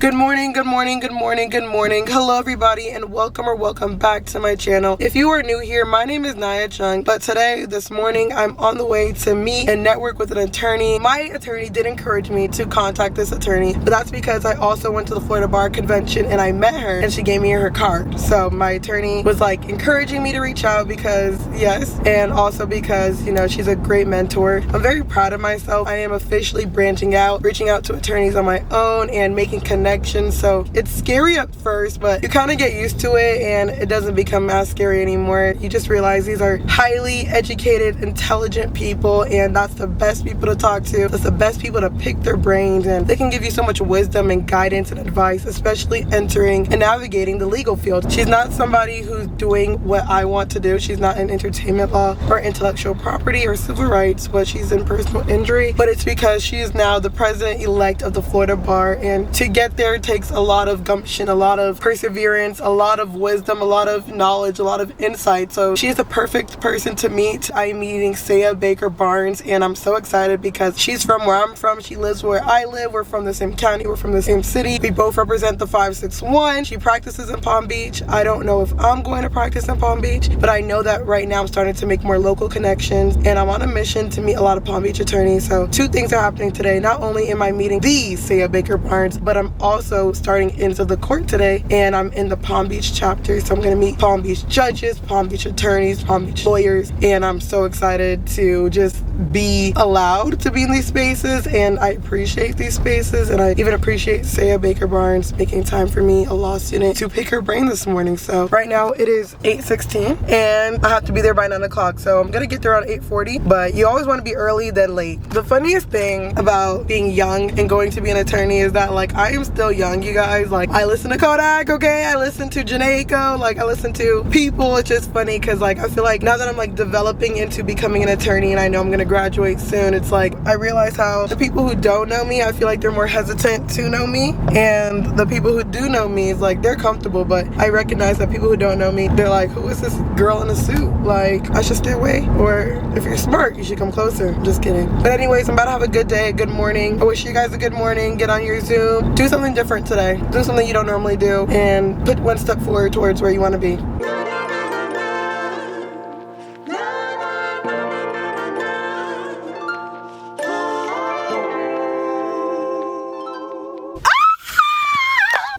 Good morning, good morning, good morning, good morning. Hello everybody and welcome back to my channel. If you are new here, my name is Naiya Chung, but this morning, I'm on the way to meet and network with an attorney. My attorney did encourage me to contact this attorney, but that's because I also went to the Florida Bar Convention and I met her and she gave me her card. So my attorney was like encouraging me to reach out because yes, and also because, you know, she's a great mentor. I'm very proud of myself. I am officially branching out, reaching out to attorneys on my own and making connections. So it's scary at first, but you kind of get used to it and it doesn't become as scary anymore. You just realize these are highly educated, intelligent people, and that's the best people to talk to. That's the best people to pick their brains, and they can give you so much wisdom and guidance and advice, especially entering and navigating the legal field. She's not somebody who's doing what I want to do. She's not in entertainment law or intellectual property or civil rights, but she's in personal injury. But it's because she is now the president-elect of the Florida Bar, and to get there takes a lot of gumption, a lot of perseverance, a lot of wisdom, a lot of knowledge, a lot of insight. So she is the perfect person to meet. I'm meeting Saya Baker Barnes, and I'm so excited because she's from where I'm from. She lives where I live. We're from the same county. We're from the same city. We both represent the 561. She practices in Palm Beach. I don't know if I'm going to practice in Palm Beach, but I know that right now I'm starting to make more local connections, and I'm on a mission to meet a lot of Palm Beach attorneys. So two things are happening today. Not only am I meeting the Saya Baker Barnes, but I'm also starting into the court today, and I'm in the Palm Beach chapter. So I'm going to meet Palm Beach judges, Palm Beach attorneys, Palm Beach lawyers, and I'm so excited to just be allowed to be in these spaces, and I appreciate these spaces, and I even appreciate Saya Baker Barnes making time for me, a law student, to pick her brain this morning. So right now it is 8:16 and I have to be there by 9 o'clock, so I'm gonna get there around 8:40, but you always want to be early than late. The funniest thing about being young and going to be an attorney is that, like, I am still young, you guys. Like, I listen to Kodak, okay, I listen to Janaiko, like, I listen to people. It's just funny because, like, I feel like now that I'm like developing into becoming an attorney and I know I'm gonna graduate soon, it's like I realize how the people who don't know me, I feel like they're more hesitant to know me, and the people who do know me is like they're comfortable, but I recognize that people who don't know me, they're like, who is this girl in a suit? Like, I should stay away, or if you're smart, you should come closer. I'm just kidding. But anyways, I'm about to have a good day, a good morning. I wish you guys a good morning. Get on your Zoom, do something different today, do something you don't normally do, and put one step forward towards where you want to be.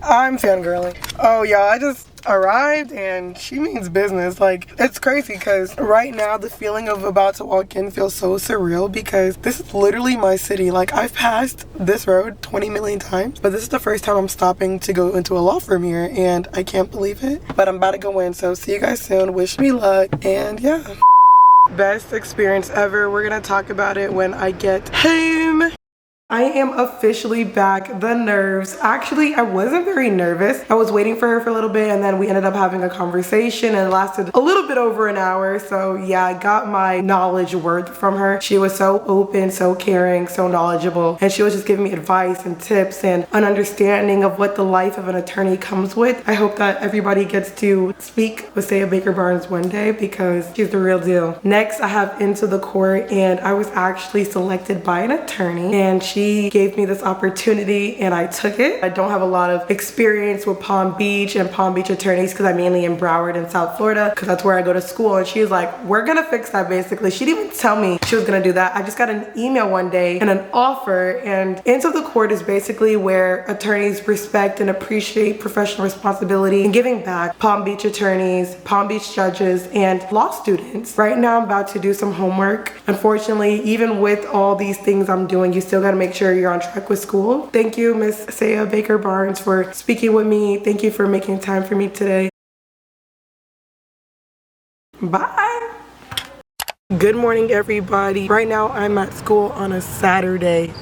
I'm fangirling. Oh, y'all, I just arrived and she means business. Like, it's crazy because right now the feeling of about to walk in feels so surreal because this is literally my city. Like, I've passed this road 20 million times, but this is the first time I'm stopping to go into a law firm here, and I can't believe it, but I'm about to go in. So see you guys soon. Wish me luck, and yeah. Best experience ever. We're gonna talk about it when I get home. I am officially back. The nerves. Actually, I wasn't very nervous. I was waiting for her for a little bit, and then we ended up having a conversation, and it lasted a little bit over an hour. So yeah, I got my knowledge worth from her. She was so open, so caring, so knowledgeable, and she was just giving me advice and tips and an understanding of what the life of an attorney comes with. I hope that everybody gets to speak with Saya Baker Barnes one day because she's the real deal. Next, I have Into the Court, and I was actually selected by an attorney, and she gave me this opportunity and I took it. I don't have a lot of experience with Palm Beach and Palm Beach attorneys because I'm mainly in Broward in South Florida because that's where I go to school, and she was like, we're gonna fix that basically. She didn't even tell me she was gonna do that. I just got an email one day and an offer, and Into the Court is basically where attorneys respect and appreciate professional responsibility and giving back. Palm Beach attorneys, Palm Beach judges, and law students. Right now I'm about to do some homework. Unfortunately, even with all these things I'm doing, you still gotta make sure you're on track with school. Thank you, Miss Saya Baker Barnes, for speaking with me. Thank you for making time for me today. Bye. Good morning, everybody. Right now, I'm at school on a Saturday.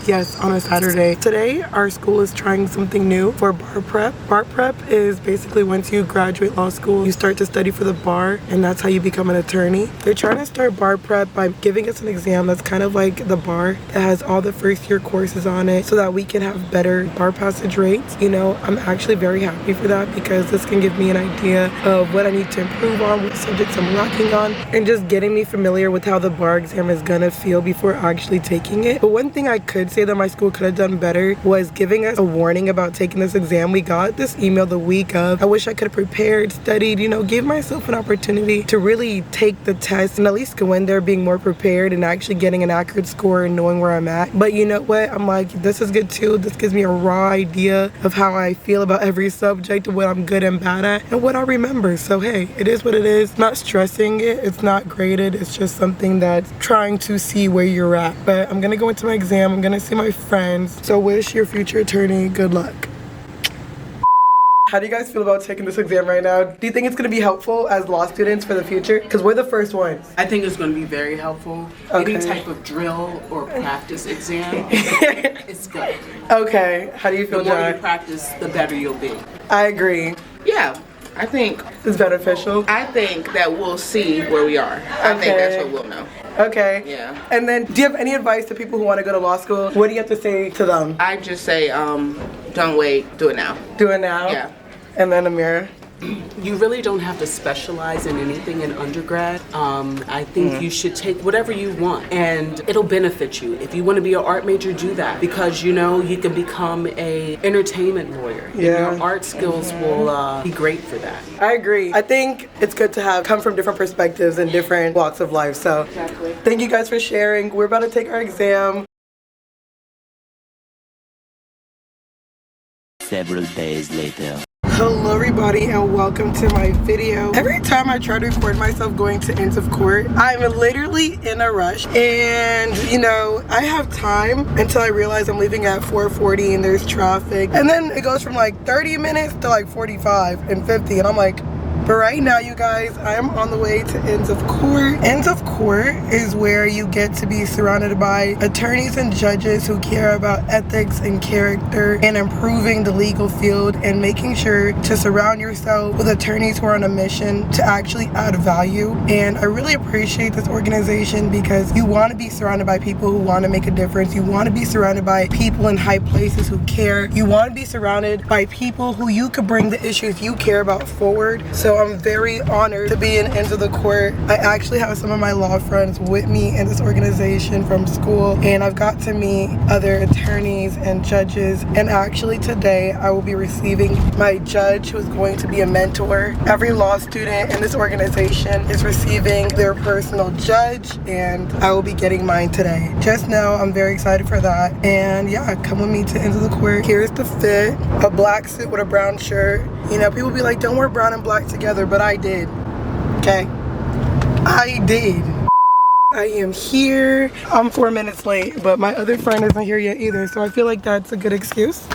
Yes, on a Saturday. Today, our school is trying something new for bar prep. Bar prep is basically once you graduate law school, you start to study for the bar, and that's how you become an attorney. They're trying to start bar prep by giving us an exam that's kind of like the bar. It has all the first year courses on it so that we can have better bar passage rates. You know, I'm actually very happy for that because this can give me an idea of what I need to improve on, what subjects I'm lacking on, and just getting me familiar with how the bar exam is gonna feel before actually taking it. But one thing I could say that my school could have done better was giving us a warning about taking this exam. We got this email the week of. I wish I could have prepared, studied, you know, give myself an opportunity to really take the test and at least go in there being more prepared and actually getting an accurate score and knowing where I'm at. But you know what? I'm like, this is good too. This gives me a raw idea of how I feel about every subject and what I'm good and bad at and what I remember. So hey, it is what it is. Not stressing it. It's not graded. It's just something that's trying to see where you're at. But I'm gonna go into my exam. I'm gonna see my friends. So wish your future attorney good luck. How do you guys feel about taking this exam right now? Do you think it's going to be helpful as law students for the future? Because we're the first ones. I think it's going to be very helpful. Okay. Any type of drill or practice exam, it's good. Okay. How do you feel, The more John? you practice, the better you'll be. I agree. Yeah, I think It's beneficial. that we'll see where we are. I think that's what we'll know. Okay. Yeah. And then, do you have any advice to people who want to go to law school? What do you have to say to them? I just say, don't wait, do it now. Do it now? Yeah. And then Amira? You really don't have to specialize in anything in undergrad. I think you should take whatever you want and it'll benefit you. If you want to be an art major, do that because you know you can become a entertainment lawyer. Yeah. And your art skills will be great for that. I agree. I think it's good to come from different perspectives and different walks of life. So Exactly. thank you guys for sharing. We're about to take our exam. Several days later. Hello everybody and welcome to my video. Every time I try to record myself going to ends of court, I'm literally in a rush and you know, I have time until I realize I'm leaving at 4:40 and there's traffic, and then it goes from like 30 minutes to like 45 and 50 and I'm like, but right now you guys, I am on the way to ends of court. Ends of court is where you get to be surrounded by attorneys and judges who care about ethics and character and improving the legal field and making sure to surround yourself with attorneys who are on a mission to actually add value. And I really appreciate this organization because you want to be surrounded by people who want to make a difference. You want to be surrounded by people in high places who care. You want to be surrounded by people who you could bring the issues you care about forward. So I'm very honored to be in Ends of the Court. I actually have some of my law friends with me in this organization from school, and I've got to meet other attorneys and judges. And actually today I will be receiving my judge, who is going to be a mentor. Every law student in this organization is receiving their personal judge, and I will be getting mine today. Just know I'm very excited for that. And yeah, come with me to Ends of the Court. Here's the fit: a black suit with a brown shirt. You know, people be like, don't wear brown and black together, but I did. Okay? I did. I am here. I'm 4 minutes late, but my other friend isn't here yet either, so I feel like that's a good excuse.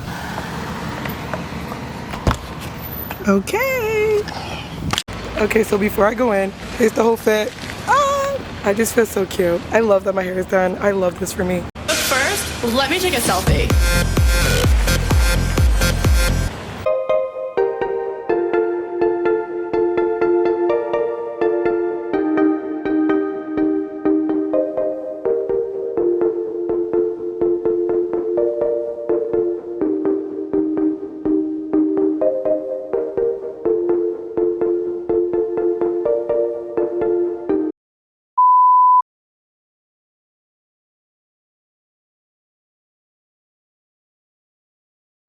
Okay. Okay, so before I go in, here's the whole fit. I just feel so cute. I love that my hair is done. I love this for me. But first, let me take a selfie.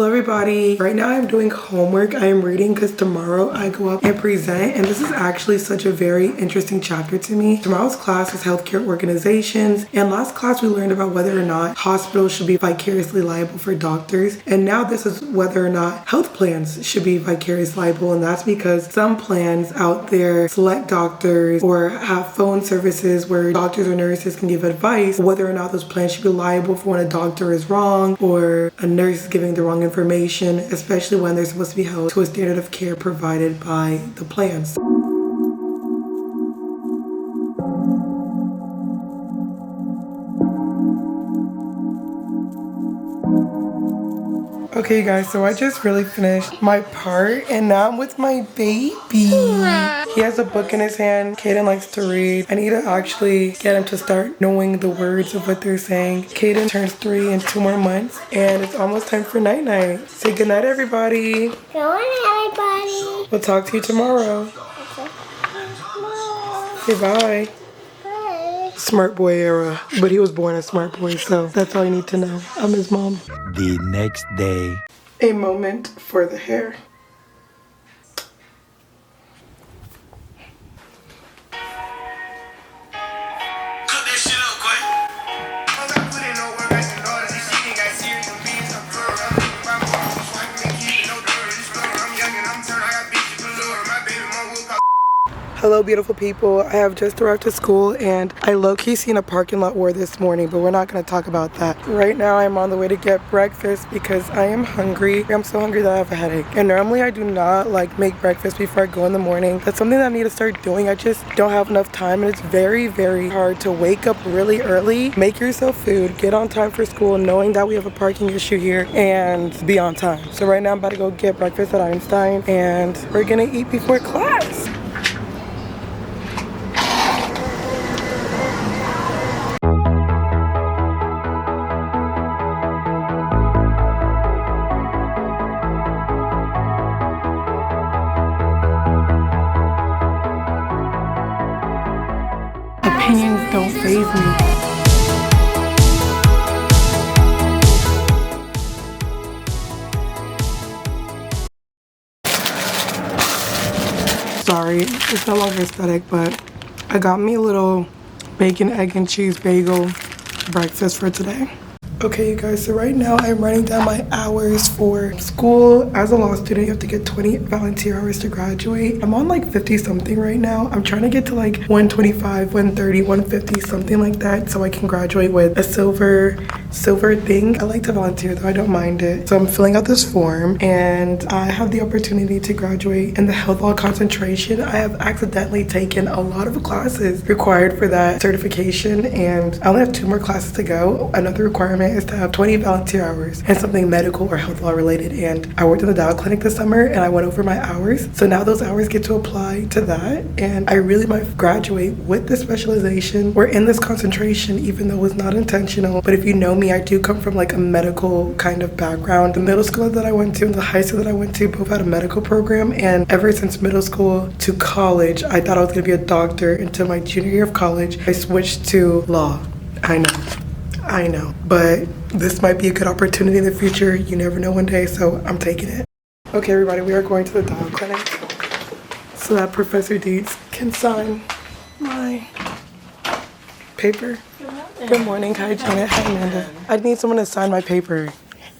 Hello everybody. Right now I'm doing homework. I am reading because tomorrow I go up and present, and this is actually such a very interesting chapter to me. Tomorrow's class is healthcare organizations, and last class we learned about whether or not hospitals should be vicariously liable for doctors, and now this is whether or not health plans should be vicariously liable. And that's because some plans out there select doctors or have phone services where doctors or nurses can give advice whether or not those plans should be liable for when a doctor is wrong or a nurse is giving the wrong information, especially when they're supposed to be held to a standard of care provided by the plans. Okay guys, so I just really finished my part and now I'm with my baby. He has a book in his hand. Kaden likes to read. I need to actually get him to start knowing the words of what they're saying. Kaden turns 3 in 2 more months and it's almost time for night night. Say goodnight everybody. Good night, everybody. We'll talk to you tomorrow. Okay. Say bye. Bye. smart boy era, but he was born a smart boy, so that's all you need to know. I'm his mom. The next day. A moment for the hair. Hello beautiful people, I have just arrived to school and I low-key seen a parking lot war this morning, but we're not going to talk about that. Right now I'm on the way to get breakfast because I am hungry. I'm so hungry that I have a headache. And normally I do not like make breakfast before I go in the morning. That's something that I need to start doing. I just don't have enough time and it's very, very hard to wake up really early, make yourself food, get on time for school knowing that we have a parking issue here and be on time. So right now I'm about to go get breakfast at Einstein and we're going to eat before class. Opinions don't faze me. Sorry, it's no longer aesthetic, but I got me a little bacon, egg, and cheese bagel breakfast for today. Okay, you guys, so right now I'm writing down my hours for school. As a law student, you have to get 20 volunteer hours to graduate. I'm on like 50 something right now. I'm trying to get to like 125, 130, 150, something like that, so I can graduate with a silver thing. I like to volunteer though, I don't mind it. So I'm filling out this form and I have the opportunity to graduate in the health law concentration. I have accidentally taken a lot of classes required for that certification and I only have 2 more classes to go. Another requirement is to have 20 volunteer hours and something medical or health law related, and I worked in the Dow clinic this summer and I went over my hours, so now those hours get to apply to that and I really might graduate with this specialization. We're in this concentration even though it was not intentional, but if you know me, I do come from like a medical kind of background. The middle school that I went to and the high school that I went to both had a medical program, and ever since middle school to college I thought I was going to be a doctor. Until my junior year of college I switched to law. I know, but this might be a good opportunity in the future. You never know one day, so I'm taking it. Okay, everybody, we are going to the Dow clinic so that Professor Dietz can sign my paper. Good morning. Hi, Janet. Hi, Amanda. I need someone to sign my paper.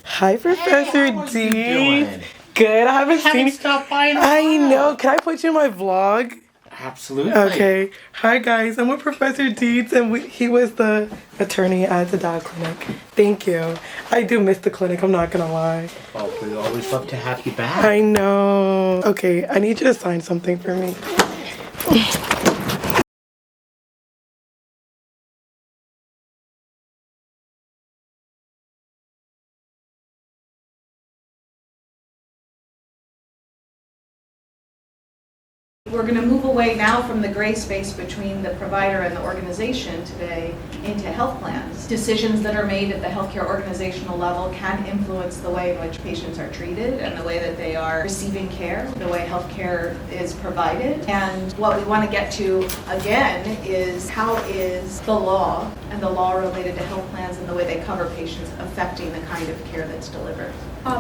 Hi, Professor Dietz. Good. I haven't seen you. I know. Can I put you in my vlog? Absolutely. Okay. Hi guys, I'm with Professor Dietz and he was the attorney at the Dow clinic. Thank you. I do miss the clinic, I'm not gonna lie. Oh, we always love to have you back. I know. Okay, I need you to sign something for me. We're going to move away now from the gray space between the provider and the organization today into health plans. Decisions that are made at the healthcare organizational level can influence the way in which patients are treated and the way that they are receiving care, the way healthcare is provided. And what we want to get to again is how is the law and the law related to health plans and the way they cover patients affecting the kind of care that's delivered.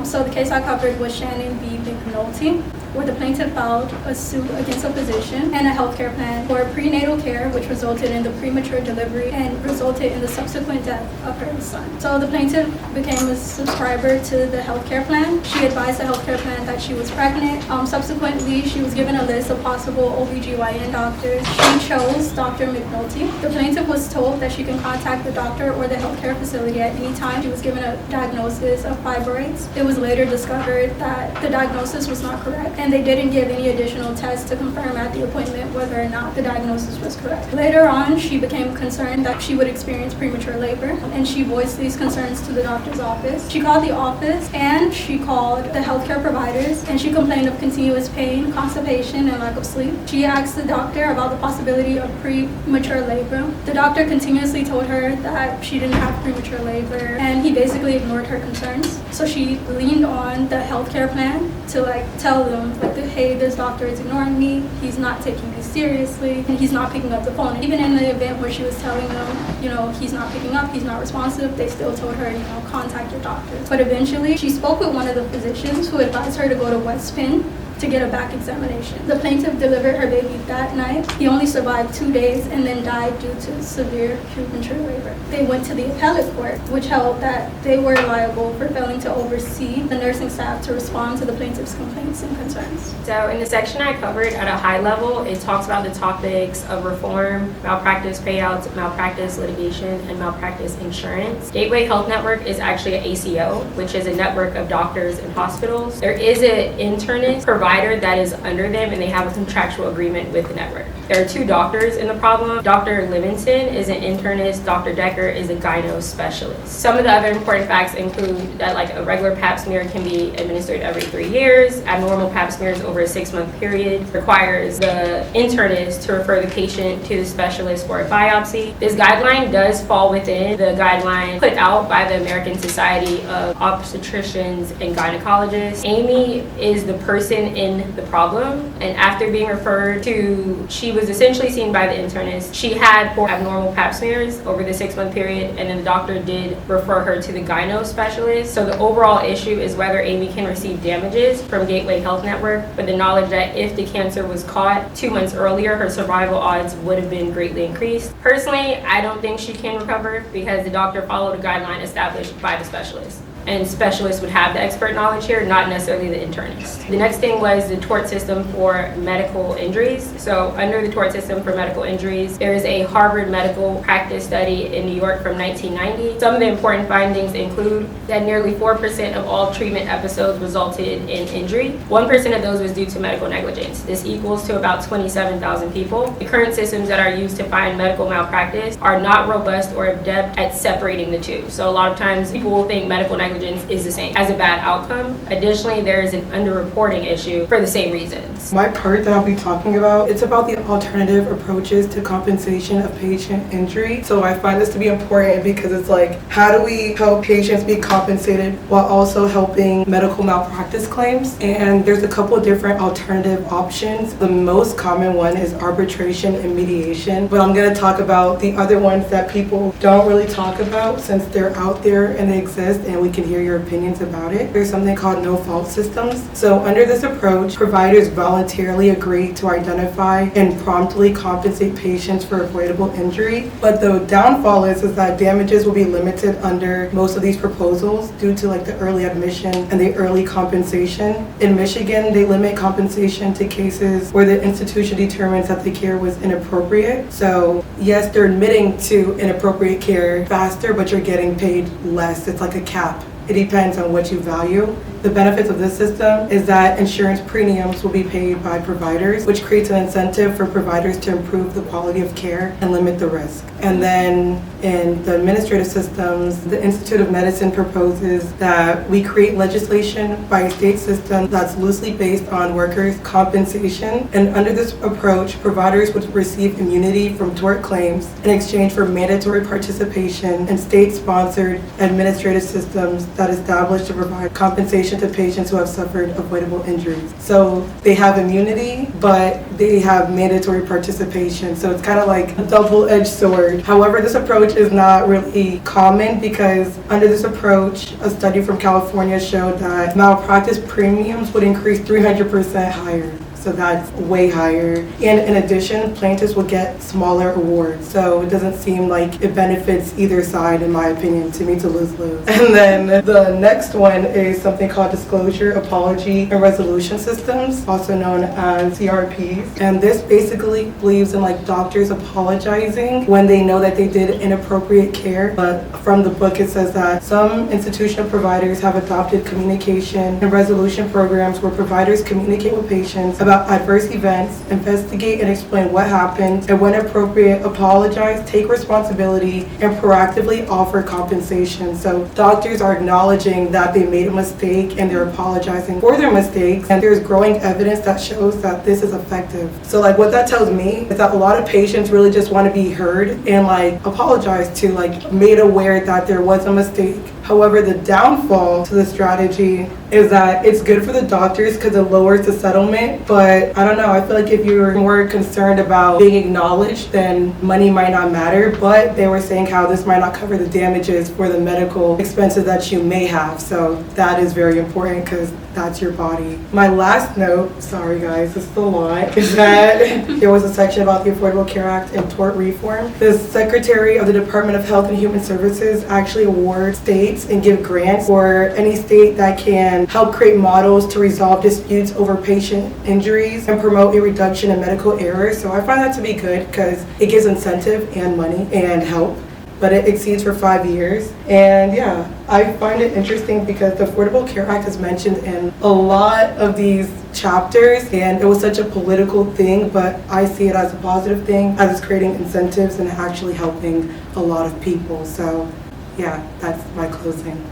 So the case I covered was Shannon v. McNulty, where the plaintiff filed a suit against a physician and a healthcare plan for prenatal care, which resulted in the premature delivery and resulted in the subsequent death of her son. So the plaintiff became a subscriber to the healthcare plan. She advised the healthcare plan that she was pregnant. Subsequently, she was given a list of possible OBGYN doctors. She chose Dr. McNulty. The plaintiff was told that she can contact the doctor or the healthcare facility at any time. She was given a diagnosis of fibroids. It was later discovered that the diagnosis was not correct, and they didn't give any additional tests to confirm at the appointment whether or not the diagnosis was correct. Later on, she became concerned that she would experience premature labor, and she voiced these concerns to the doctor's office. She called the office, and she called the healthcare providers, and she complained of continuous pain, constipation, and lack of sleep. She asked the doctor about the possibility of premature labor. The doctor continuously told her that she didn't have premature labor, and he basically ignored her concerns. So she leaned on the healthcare plan to like tell them like, hey, this doctor is ignoring me, he's not taking me seriously, and he's not picking up the phone. Even in the event where she was telling them, you know, he's not picking up, he's not responsive, they still told her, you know, contact your doctor. But eventually, she spoke with one of the physicians who advised her to go to West Penn to get a back examination. The plaintiff delivered her baby that night. He only survived 2 days and then died due to severe premature labor. They went to the appellate court, which held that they were liable for failing to oversee the nursing staff to respond to the plaintiff's complaints and concerns. So in the section I covered at a high level, it talks about the topics of reform, malpractice payouts, malpractice litigation, and malpractice insurance. Gateway Health Network is actually an ACO, which is a network of doctors and hospitals. There is an internist provider that is under them, and they have a contractual agreement with the network. There are 2 doctors in the problem. Dr. Livingston is an internist, Dr. Decker is a gyno specialist. Some of the other important facts include that like a regular pap smear can be administered every 3 years. Abnormal pap smears over a 6-month period requires the internist to refer the patient to the specialist for a biopsy. This guideline does fall within the guideline put out by the American Society of Obstetricians and Gynecologists. Amy is the person in the problem, and after being referred to, she was essentially seen by the internist. She had 4 abnormal pap smears over the 6-month period, and then the doctor did refer her to the gyno specialist. So the overall issue is whether Amy can receive damages from Gateway Health Network, but the knowledge that if the cancer was caught 2 months earlier, her survival odds would have been greatly increased. Personally, I don't think she can recover because the doctor followed a guideline established by the specialist. And specialists would have the expert knowledge here, not necessarily the internist. The next thing was the tort system for medical injuries. So under the tort system for medical injuries, there is a Harvard medical practice study in New York from 1990. Some of the important findings include that nearly 4% of all treatment episodes resulted in injury. 1% of those was due to medical negligence. This equals to about 27,000 people. The current systems that are used to find medical malpractice are not robust or adept at separating the two. So a lot of times people will think medical negligence is the same as a bad outcome. Additionally, there is an underreporting issue for the same reasons. My part that I'll be talking about, it's about the alternative approaches to compensation of patient injury. So I find this to be important because it's like, how do we help patients be compensated while also helping medical malpractice claims? And there's a couple of different alternative options. The most common one is arbitration and mediation, but I'm going to talk about the other ones that people don't really talk about since they're out there and they exist and we can hear your opinions about it. There's something called no-fault systems. So under this approach, providers voluntarily agree to identify and promptly compensate patients for avoidable injury. But the downfall is that damages will be limited under most of these proposals due to like the early admission and the early compensation. In Michigan, they limit compensation to cases where the institution determines that the care was inappropriate. So yes, they're admitting to inappropriate care faster, but you're getting paid less. It's like a cap. It depends on what you value. The benefits of this system is that insurance premiums will be paid by providers, which creates an incentive for providers to improve the quality of care and limit the risk. And then in the administrative systems, the Institute of Medicine proposes that we create legislation by a state system that's loosely based on workers' compensation. And under this approach, providers would receive immunity from tort claims in exchange for mandatory participation in state-sponsored administrative systems that establish to provide compensation to patients who have suffered avoidable injuries. So they have immunity, but they have mandatory participation. So it's kind of like a double-edged sword. However, this approach is not really common because under this approach, a study from California showed that malpractice premiums would increase 300% higher. So that's way higher. And in addition, plaintiffs will get smaller awards. So it doesn't seem like it benefits either side, in my opinion. To me, it's a lose-lose. And then the next one is something called disclosure, apology, and resolution systems, also known as CRPs. And this basically believes in like doctors apologizing when they know that they did inappropriate care. But from the book, it says that some institutional providers have adopted communication and resolution programs where providers communicate with patients about adverse events, investigate and explain what happened, and when appropriate, apologize, take responsibility, and proactively offer compensation. So doctors are acknowledging that they made a mistake and they're apologizing for their mistakes, and there's growing evidence that shows that this is effective. So like what that tells me is that a lot of patients really just want to be heard and like apologize to, like made aware that there was a mistake. However, the downfall to the strategy is that it's good for the doctors because it lowers the settlement. But I don't know, I feel like if you're more concerned about being acknowledged, then money might not matter. But they were saying how this might not cover the damages for the medical expenses that you may have. So that is very important because that's your body. My last note, sorry guys, this is a lot, is that there was a section about the Affordable Care Act and tort reform. The Secretary of the Department of Health and Human Services actually awards states and give grants for any state that can help create models to resolve disputes over patient injuries and promote a reduction in medical errors. So I find that to be good because it gives incentive and money and help. But it exceeds for 5 years. And yeah, I find it interesting because the Affordable Care Act is mentioned in a lot of these chapters, and it was such a political thing, but I see it as a positive thing, as it's creating incentives and actually helping a lot of people. So yeah, that's my closing.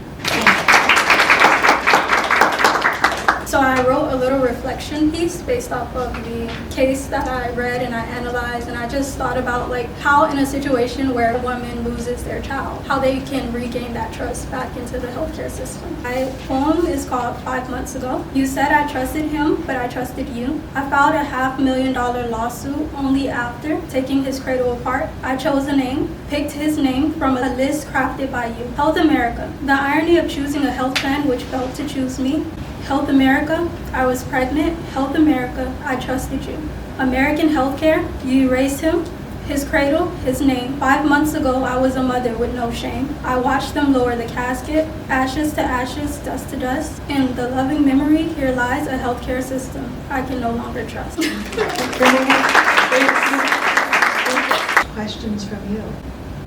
So I wrote a little reflection piece based off of the case that I read and I analyzed, and I just thought about like how in a situation where a woman loses their child, how they can regain that trust back into the healthcare system. My poem is called 5 Months Ago. You said I trusted him, but I trusted you. I filed a $500,000 lawsuit only after taking his cradle apart. I chose a name, picked his name from a list crafted by you. Health America, the irony of choosing a health plan which failed to choose me. Health America, I was pregnant. Health America, I trusted you. American healthcare, you erased him, his cradle, his name. 5 months ago, I was a mother with no shame. I watched them lower the casket, ashes to ashes, dust to dust. In the loving memory, here lies a healthcare system I can no longer trust. Questions from you,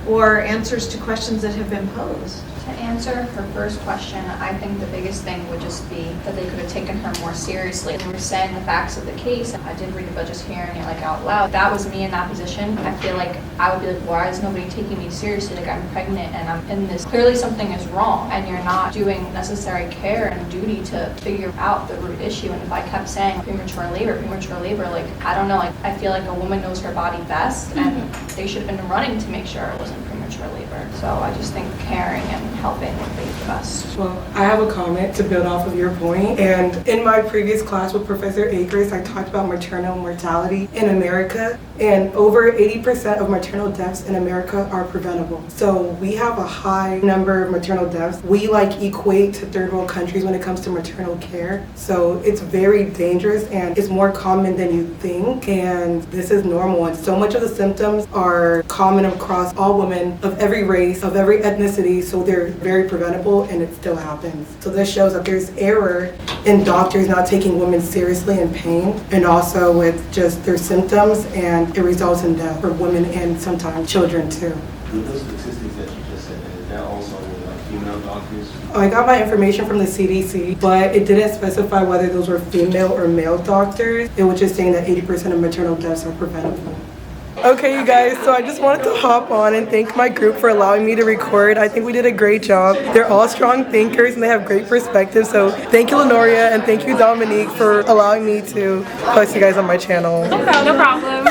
or answers to questions that have been posed. To answer her first question, I think the biggest thing would just be that they could have taken her more seriously. They were saying the facts of the case. I did read about just hearing it like out loud. If that was me in that position, I feel like I would be like, why is nobody taking me seriously? Like, I'm pregnant and I'm in this. Clearly something is wrong and you're not doing necessary care and duty to figure out the root issue. And if I kept saying premature labor, like, I don't know, like, I feel like a woman knows her body best and they should have been running to make sure it wasn't premature labor. So I just think caring and helping would be the best. Well, I have a comment to build off of your point. And in my previous class with Professor Akers, I talked about maternal mortality in America. And over 80% of maternal deaths in America are preventable. So we have a high number of maternal deaths. We equate to third world countries when it comes to maternal care. So it's very dangerous and it's more common than you think. And this is normal. And so much of the symptoms are common across all women of every race, of every ethnicity. So they're very preventable and it still happens. So this shows that there's error in doctors not taking women seriously in pain and also with just their symptoms, and it results in death for women and sometimes children too. Those statistics that you just said, is that also with female doctors? I got my information from the CDC, but it didn't specify whether those were female or male doctors. It was just saying that 80% of maternal deaths are preventable. Okay, you guys, so I just wanted to hop on and thank my group for allowing me to record. I think we did a great job. They're all strong thinkers and they have great perspectives. So thank you, Lenoria, and thank you, Dominique, for allowing me to post you guys on my channel. No problem.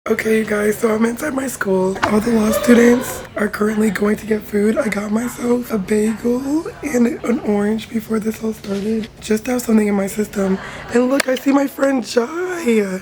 Okay, you guys, so I'm inside my school. All the law students are currently going to get food. I got myself a bagel and an orange before this all started, just to have something in my system. And look, I see my friend Jai.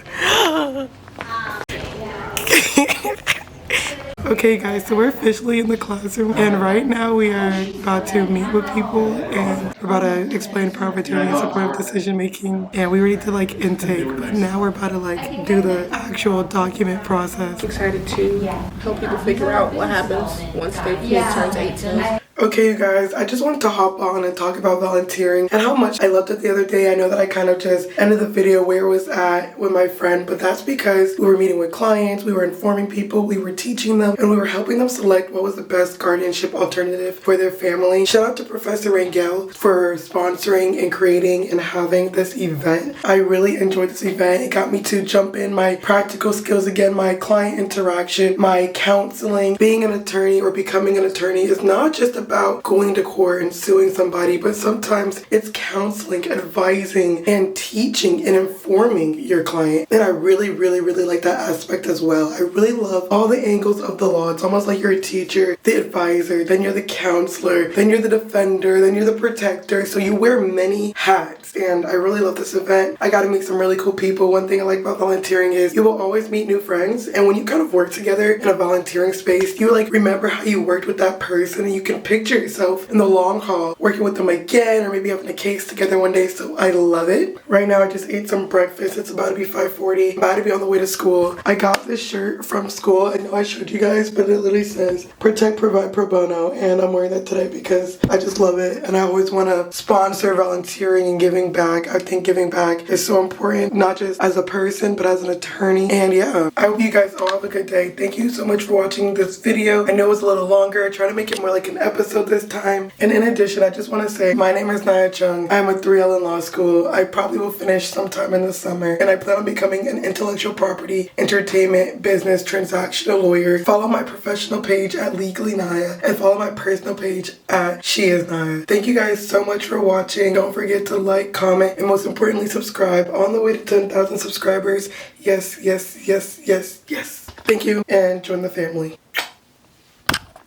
Okay guys, so we're officially in the classroom and right now we are about to meet with people and we're about to explain power of attorney and supportive decision making, and we already did intake, but now we're about to do the actual document process. Excited to help people figure out what happens once their kid turns 18. Okay, you guys, I just wanted to hop on and talk about volunteering and how much I loved it the other day. I know that I kind of just ended the video where it was at with my friend, but that's because we were meeting with clients, we were informing people, we were teaching them, and we were helping them select what was the best guardianship alternative for their family. Shout out to Professor Rangel for sponsoring and creating and having this event. I really enjoyed this event. It got me to jump in my practical skills again, my client interaction, my counseling. Being an attorney or becoming an attorney is not just about going to court and suing somebody, but sometimes it's counseling, advising, and teaching and informing your client. And I really, really, really like that aspect as well. I really love all the angles of the law. It's almost like you're a teacher, the advisor, then you're the counselor, then you're the defender, then you're the protector. So you wear many hats, and I really love this event. I got to meet some really cool people. One thing I like about volunteering is you will always meet new friends, and when you kind of work together in a volunteering space, you like remember how you worked with that person, and you can picture yourself in the long haul working with them again, or maybe having a case together one day. So I love it. Right now I just ate some breakfast. It's about to be 5:40. I'm about to be on the way to school. I got this shirt from school. I know I showed you guys, but it literally says protect, provide, pro bono, and I'm wearing that today because I just love it, and I always want to sponsor volunteering and giving back. I think giving back is so important, not just as a person but as an attorney. And yeah, I hope you guys all have a good day. Thank you so much for watching this video. I know it was a little longer. I try to make it more like an episode this time. And in addition, I just want to say my name is Naiya Chung. I'm a 3L in law school. I probably will finish sometime in the summer, and I plan on becoming an intellectual property, entertainment, business, transactional lawyer. Follow my professional page at Legally Naiya and follow my personal page at She Is Naiya. Thank you guys so much for watching. Don't forget to like, comment, and most importantly subscribe. On the way to 10,000 subscribers. Yes, yes, yes, yes, yes. Thank you, and join the family.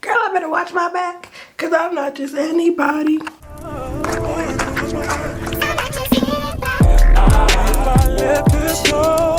Girl, I better watch my back, because I'm not just anybody. Let this go.